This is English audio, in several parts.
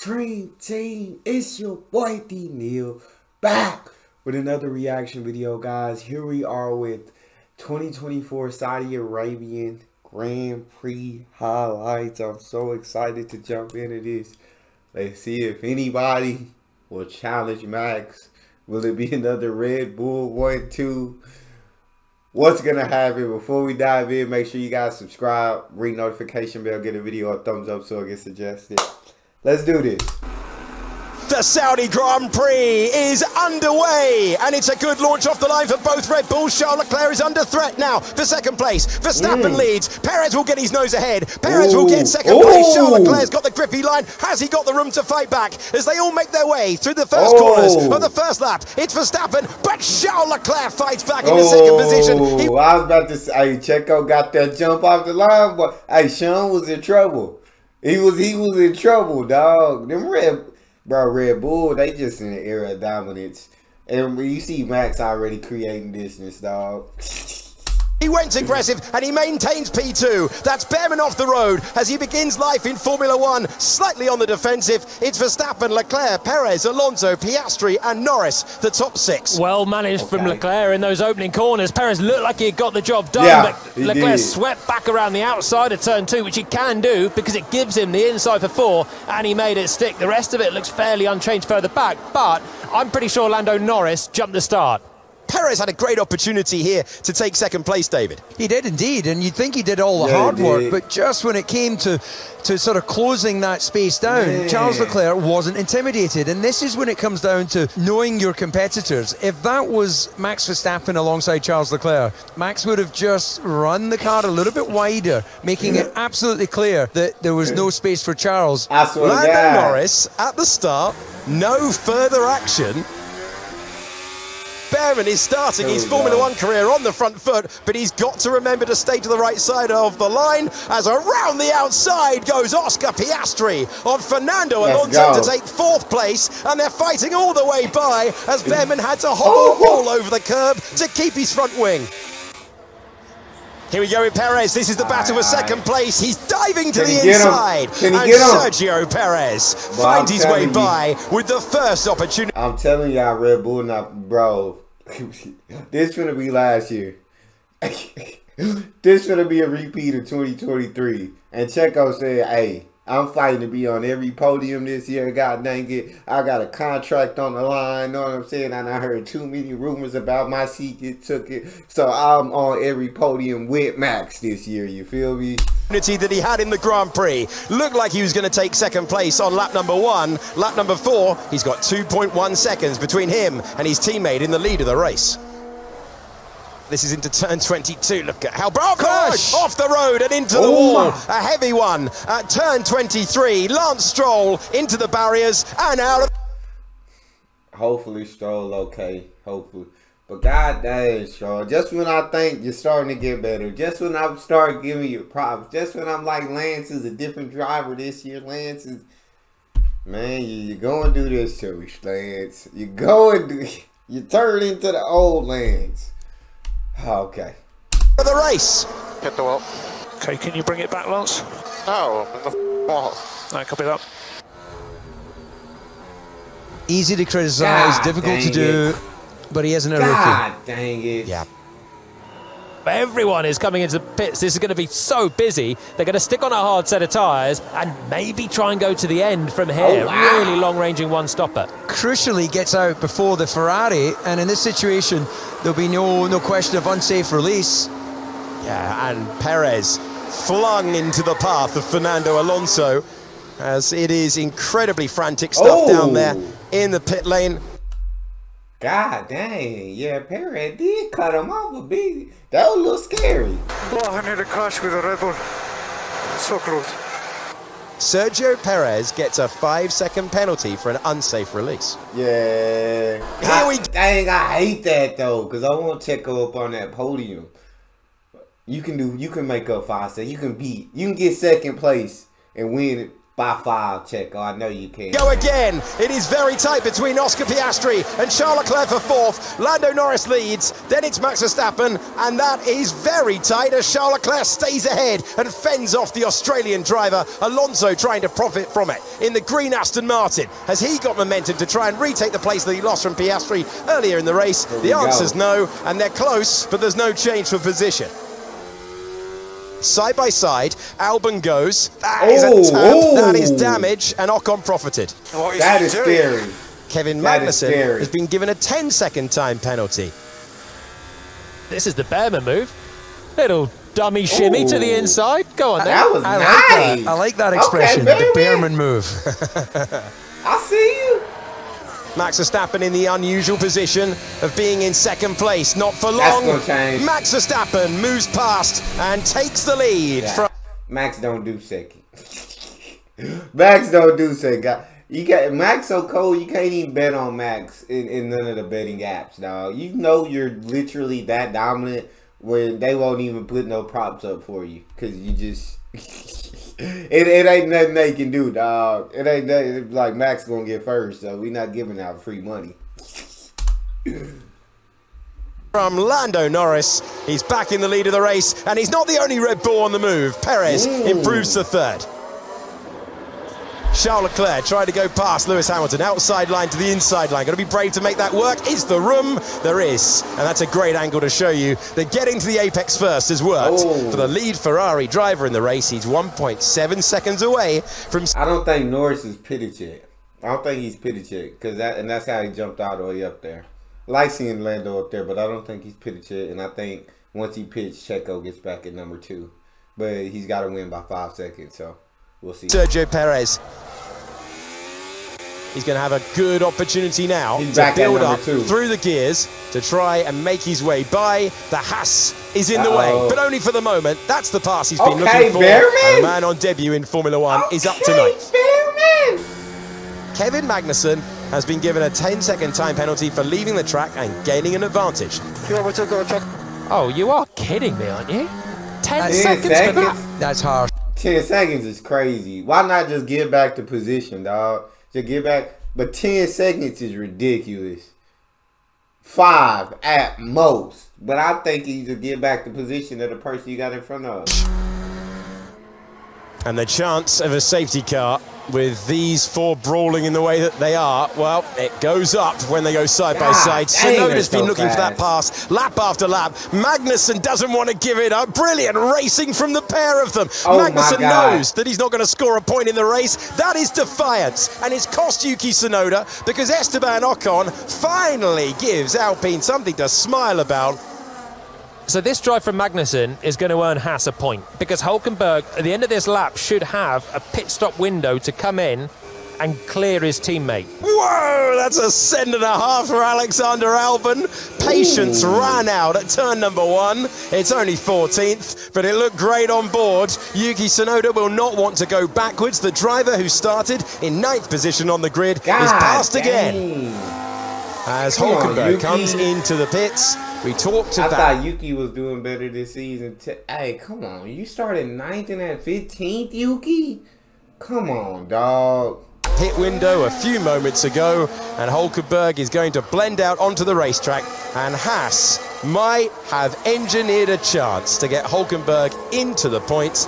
Dream Team, it's your boy D Neal back with another reaction video, guys. Here we are with 2024 Saudi Arabian Grand Prix highlights. I'm so excited to jump into this. Let's see if anybody will challenge Max. Will it be another Red Bull 1-2? What's gonna happen? Before we dive in, make sure you guys subscribe, ring notification bell, get a video a thumbs up so it gets suggested. Let's do this. The Saudi Grand Prix is underway, and it's a good launch off the line for both Red Bulls. Charles Leclerc is under threat now for second place. Verstappen leads. Perez will get his nose ahead. Perez will get second place. Charles Leclerc's got the grippy line. Has he got the room to fight back as they all make their way through the first corners of the first lap? It's Verstappen, but Charles Leclerc fights back in the second position. I was about to say, Checo got that jump off the line, but hey, Sean was in trouble. He was in trouble, dog. Them Red Bull, they just in the era of dominance. And you see Max already creating distance, dog. He went aggressive and he maintains P2. That's Behrman off the road as he begins life in Formula One, slightly on the defensive. It's Verstappen, Leclerc, Perez, Alonso, Piastri and Norris, the top six. Well managed from Leclerc in those opening corners. Perez looked like he had got the job done, but Leclerc swept back around the outside of turn 2, which he can do because it gives him the inside for 4, and he made it stick. The rest of it looks fairly unchanged further back, but I'm pretty sure Lando Norris jumped the start. Perez had a great opportunity here to take second place, David. He did indeed, and you'd think he did all the hard work, but just when it came to sort of closing that space down, Charles Leclerc wasn't intimidated, and this is when it comes down to knowing your competitors. If that was Max Verstappen alongside Charles Leclerc, Max would have just run the car a little bit wider, making it absolutely clear that there was no space for Charles. Lando Norris at the start, no further action. Behrman is starting his Formula One career on the front foot, but he's got to remember to stay to the right side of the line as around the outside goes Oscar Piastri on Fernando Alonso to take 4th place, and they're fighting all the way by as Behrman had to hobble all over the curb to keep his front wing. Here we go with Perez. This is the battle for second place. He's diving to the inside. And Sergio Perez finds his way by with the first opportunity. I'm telling y'all, Red Bull, now, bro, this finna be last year. This finna be a repeat of 2023. And Checo said, hey, I'm fighting to be on every podium this year. God dang it. I got a contract on the line. Know what I'm saying? And I heard too many rumors about my seat get took it. So I'm on every podium with Max this year. You feel me? That he had in the Grand Prix. Looked like he was going to take second place on lap number 1. Lap number 4, he's got 2.1 seconds between him and his teammate in the lead of the race. This is into turn 22. Look at how Bravo off the road and into the wall. A heavy one at turn 23. Lance Stroll into the barriers and out of. Hopefully Stroll okay. Hopefully. But god dang, Stroll. Just when I think you're starting to get better. Just when I start giving you props. Just when I'm like, Lance is a different driver this year. Lance is. Man, you're going to do this to me, Lance. You're going to. You turn into the old Lance. Okay. For the race. Hit the wall. Okay, can you bring it back, Lance? No, in the wall. No, copy that. Easy to criticise, difficult to do, but he isn't a rookie. God dang it. Yeah. Everyone is coming into the pits. This is going to be so busy. They're going to stick on a hard set of tyres and maybe try and go to the end from here. Really long-ranging one-stopper. Crucially gets out before the Ferrari, and in this situation, there'll be no question of unsafe release. Yeah, and Perez flung into the path of Fernando Alonso as it is incredibly frantic stuff down there in the pit lane. God dang, yeah, Perez did cut him off a bit. That was a little scary. Oh, I need a crash with a Red Bull. So close. Sergio Perez gets a 5-second penalty for an unsafe release. Yeah. Dang, I hate that though, because I want Checo up on that podium. You can make up 5 seconds. You can get second place and win by 5, Checo. I know you can. Go again. It is very tight between Oscar Piastri and Charles Leclerc for 4th. Lando Norris leads. Then it's Max Verstappen. And that is very tight as Charles Leclerc stays ahead and fends off the Australian driver. Alonso trying to profit from it in the green Aston Martin. Has he got momentum to try and retake the place that he lost from Piastri earlier in the race? The answer's no. And they're close, but there's no change for position. Side by side, Albon goes. That is a tap. That is damage, and Ocon profited. That is scary. Kevin Magnussen has been given a 10-second time penalty. This is the Behrman move. Little dummy shimmy to the inside. Go on then. That was nice. I like that expression, the Behrman move. I see you. Max Verstappen in the unusual position of being in second place. Not for long. That's gonna change. Max Verstappen moves past and takes the lead. From Max don't do second. Max don't do second. You got Max so cold you can't even bet on Max in none of the betting apps, dog. You know you're literally that dominant where they won't even put no props up for you because you just it ain't nothing they can do, dog. It ain't nothing, like Max gonna get first, so we not giving out free money. From Lando Norris, he's back in the lead of the race, and he's not the only Red Bull on the move. Perez improves to 3rd. Charles Leclerc tried to go past Lewis Hamilton, outside line to the inside line. Got to be brave to make that work. Is the room? There is. And that's a great angle to show you that getting to the apex first has worked. For the lead Ferrari driver in the race, he's 1.7 seconds away from... I don't think Norris is pitted yet. I don't think he's pitted yet, because that's how he jumped all the way up there. I like seeing Lando up there, but I don't think he's pitted yet. And I think once he pits, Checo gets back at number 2. But he's got to win by 5 seconds, so we'll see. Sergio Perez. He's going to have a good opportunity now to build up through the gears to try and make his way by. The Haas is in the way, but only for the moment. That's the pass he's been looking for. And the man on debut in Formula 1 is up tonight. Kevin Magnussen has been given a 10-second time penalty for leaving the track and gaining an advantage. Oh, you are kidding me, aren't you? 10 seconds for that? That's harsh. 10 seconds is crazy. Why not just get back to position, dog? Just get back. But 10 seconds is ridiculous. 5 at most. But I think you just get back to position of the person you got in front of. And the chance of a safety car with these 4 brawling in the way that they are, well, it goes up when they go side by side. Tsunoda's been looking for that pass lap after lap. Magnussen doesn't want to give it up. Brilliant racing from the pair of them. Magnussen knows that he's not going to score a point in the race. That is defiance, and it's cost Yuki Tsunoda because Esteban Ocon finally gives Alpine something to smile about. So this drive from Magnussen is going to earn Haas a point because Hülkenberg at the end of this lap should have a pit stop window to come in and clear his teammate. Whoa, that's a second and a half for Alexander Albon. Patience ran out at turn number 1. It's only 14th, but it looked great on board. Yuki Tsunoda will not want to go backwards. The driver who started in 9th position on the grid is passed again. As Hülkenberg comes into the pits, we talked about... I thought Yuki was doing better this season. Hey, come on. You started 9th and at 15th, Yuki? Come on, dog. Pit window a few moments ago, and Hülkenberg is going to blend out onto the racetrack, and Haas might have engineered a chance to get Hülkenberg into the points.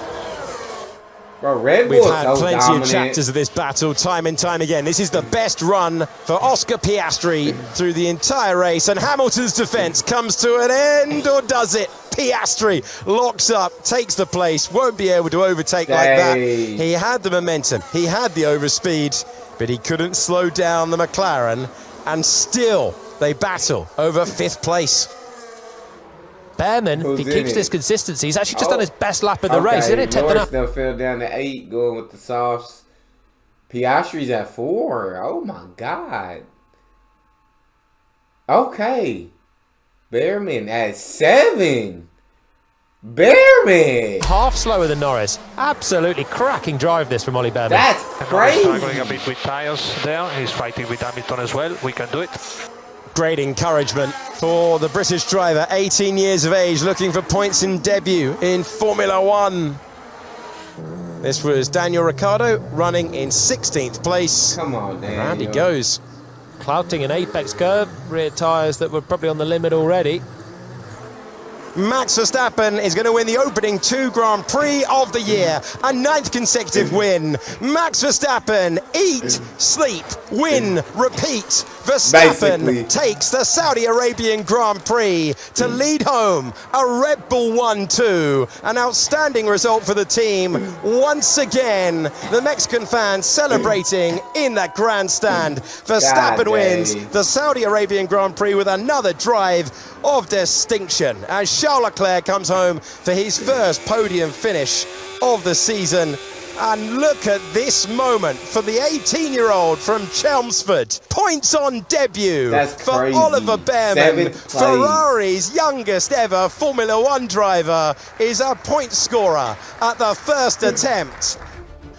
Bro, Red Bull We've had so plenty dominant. of chapters of this battle time and time again. This is the best run for Oscar Piastri through the entire race, and Hamilton's defence comes to an end, or does it? Piastri locks up, takes the place, won't be able to overtake like that. He had the momentum, he had the overspeed, but he couldn't slow down the McLaren, and still they battle over 5th place. Behrman, if he keeps this consistency, he's actually just done his best lap of the race. He didn't take the Norris fell down to 8, going with the softs. Piastri's at 4. Oh my God. Okay. Behrman at 7. Behrman. half slower than Norris. Absolutely cracking drive this from Ollie Behrman. That's crazy. Struggling a bit with tyres there. He's fighting with Hamilton as well. We can do it. Great encouragement for the British driver, 18 years of age, looking for points in debut in Formula 1. This was Daniel Ricciardo running in 16th place. Come on, Daniel. Round he goes. Clouting an apex curve, rear tyres that were probably on the limit already. Max Verstappen is going to win the opening 2 Grand Prix of the year. A 9th consecutive win. Max Verstappen, eat, sleep, win, repeat. Verstappen takes the Saudi Arabian Grand Prix to lead home a Red Bull 1-2. An outstanding result for the team. Once again, the Mexican fans celebrating in that grandstand. Verstappen wins the Saudi Arabian Grand Prix with another drive of distinction as Charles Leclerc comes home for his first podium finish of the season. And look at this moment for the 18-year-old from Chelmsford. Points on debut for Oliver Behrman. Ferrari's youngest ever Formula One driver is a point scorer at the first attempt.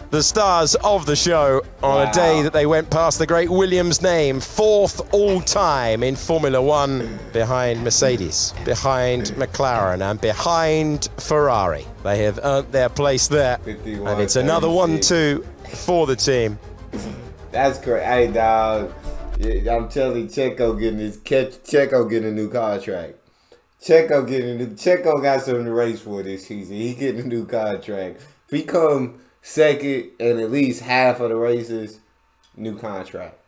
The stars of the show on a day that they went past the great Williams name, 4th all-time in Formula One, behind Mercedes, behind McLaren and behind Ferrari. They have earned their place there, and it's another 1-2 for the team. That's great. Hey, dog, I'm telling you, Checo getting a new contract. Checo got something to race for this season. He getting a new contract. If he come second in at least half of the races, new contract.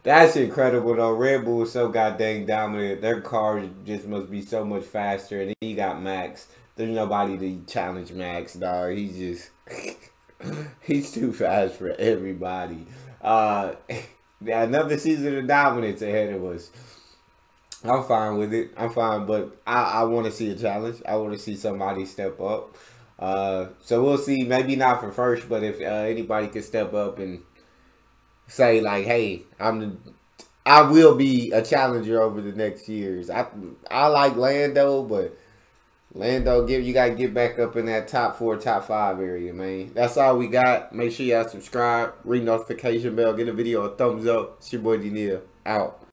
That's incredible though. Red Bull is so goddamn dominant. Their cars just must be so much faster. And then you got Max. There's nobody to challenge Max, dog. He's just he's too fast for everybody. Another season of dominance ahead of us. I'm fine with it. I'm fine, but I want to see a challenge. I want to see somebody step up. So we'll see. Maybe not for first, but if anybody could step up and say like, "Hey, I will be a challenger over the next years." I like Lando, but Lando, you gotta get back up in that top 4, top 5 area, man. That's all we got. Make sure y'all subscribe, ring notification bell, get the video a thumbs up. It's your boy Neal out.